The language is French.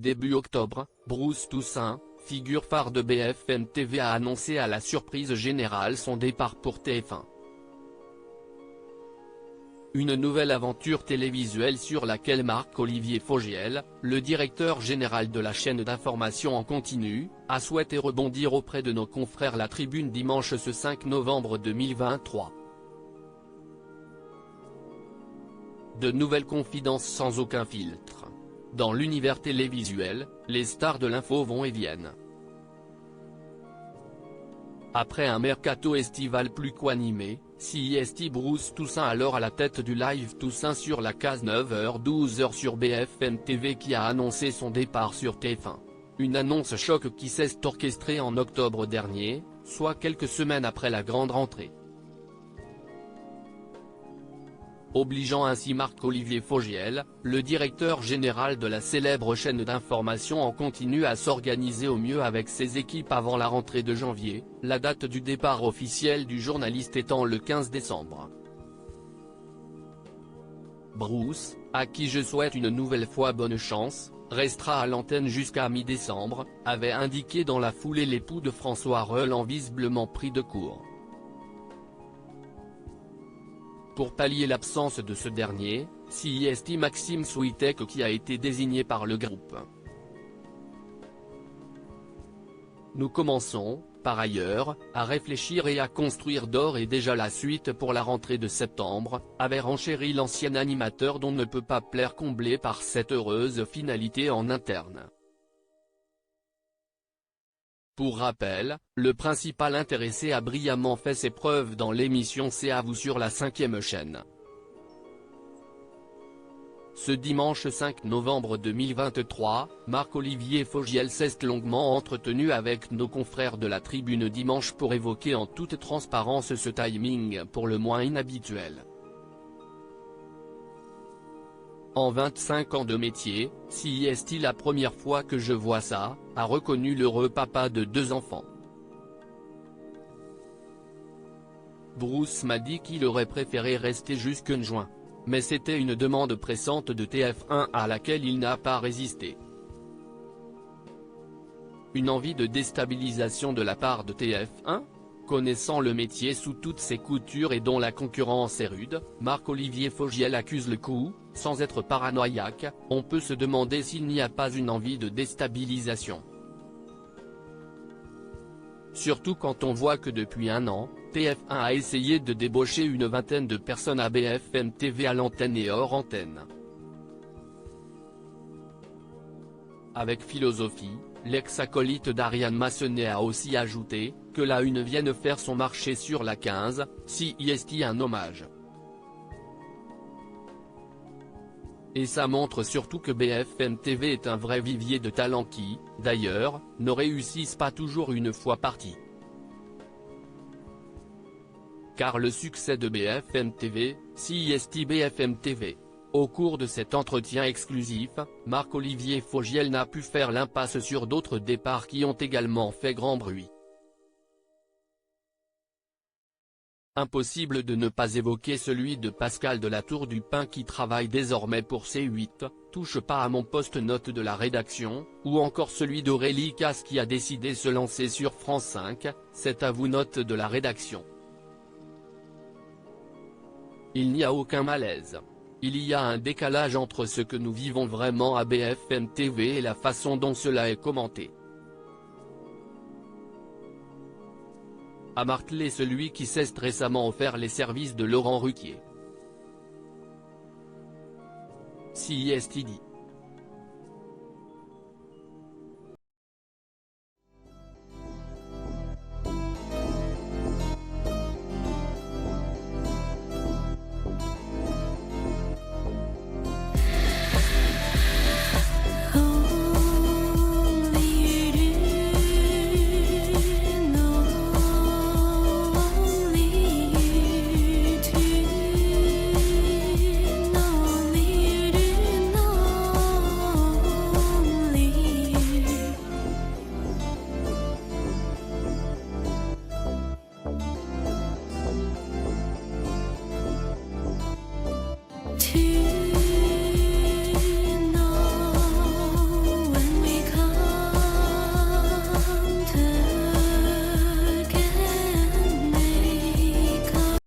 Début octobre, Bruce Toussaint, figure phare de BFM TV, a annoncé à la surprise générale son départ pour TF1. Une nouvelle aventure télévisuelle sur laquelle Marc-Olivier Fogiel, le directeur général de la chaîne d'information en continu, a souhaité rebondir auprès de nos confrères La Tribune dimanche ce 5 novembre 2023. De nouvelles confidences sans aucun filtre. Dans l'univers télévisuel, les stars de l'info vont et viennent. Après un mercato estival plus qu'animé, CIST Bruce Toussaint, alors à la tête du Live Toussaint sur la case 9h-12h sur BFM TV, qui a annoncé son départ sur TF1. Une annonce choc qui s'est orchestrée en octobre dernier, soit quelques semaines après la grande rentrée. Obligeant ainsi Marc-Olivier Fogiel, le directeur général de la célèbre chaîne d'information en continu, à s'organiser au mieux avec ses équipes avant la rentrée de janvier, la date du départ officiel du journaliste étant le 15 décembre. Bruce, à qui je souhaite une nouvelle fois bonne chance, restera à l'antenne jusqu'à mi-décembre, avait indiqué dans la foulée l'époux de François Roland, visiblement pris de court. Pour pallier l'absence de ce dernier, CIST Maxime Switek, qui a été désigné par le groupe. Nous commençons, par ailleurs, à réfléchir et à construire d'ores et déjà la suite pour la rentrée de septembre, avait renchéri l'ancien animateur, dont ne peut pas plaire comblé par cette heureuse finalité en interne. Pour rappel, le principal intéressé a brillamment fait ses preuves dans l'émission C'est à vous sur la 5e chaîne. Ce dimanche 5 novembre 2023, Marc-Olivier Fogiel s'est longuement entretenu avec nos confrères de La Tribune dimanche pour évoquer en toute transparence ce timing pour le moins inhabituel. En 25 ans de métier, CIST, la première fois que je vois ça, a reconnu l'heureux papa de 2 enfants. Bruce m'a dit qu'il aurait préféré rester jusqu'en juin. Mais c'était une demande pressante de TF1 à laquelle il n'a pas résisté. Une envie de déstabilisation de la part de TF1 ? Connaissant le métier sous toutes ses coutures et dont la concurrence est rude, Marc-Olivier Fogiel accuse le coup. Sans être paranoïaque, on peut se demander s'il n'y a pas une envie de déstabilisation. Surtout quand on voit que depuis un an, TF1 a essayé de débaucher une vingtaine de personnes à BFM TV, à l'antenne et hors antenne. Avec philosophie, l'ex-acolyte d'Ariane Massenet a aussi ajouté que la Une vienne faire son marché sur la 15, CIST un hommage. Et ça montre surtout que BFM TV est un vrai vivier de talents qui, d'ailleurs, ne réussissent pas toujours une fois partis. Car le succès de BFM TV, CIST BFM TV. Au cours de cet entretien exclusif, Marc-Olivier Fogiel n'a pu faire l'impasse sur d'autres départs qui ont également fait grand bruit. Impossible de ne pas évoquer celui de Pascal de la Tour du Pin, qui travaille désormais pour C8, touche pas à mon poste note de la rédaction, ou encore celui d'Aurélie Casse, qui a décidé de se lancer sur France 5, c'est à vous note de la rédaction. Il n'y a aucun malaise. Il y a un décalage entre ce que nous vivons vraiment à BFM TV et la façon dont cela est commenté. A martelé celui qui s'est récemment offert les services de Laurent Ruquier. CIST dit.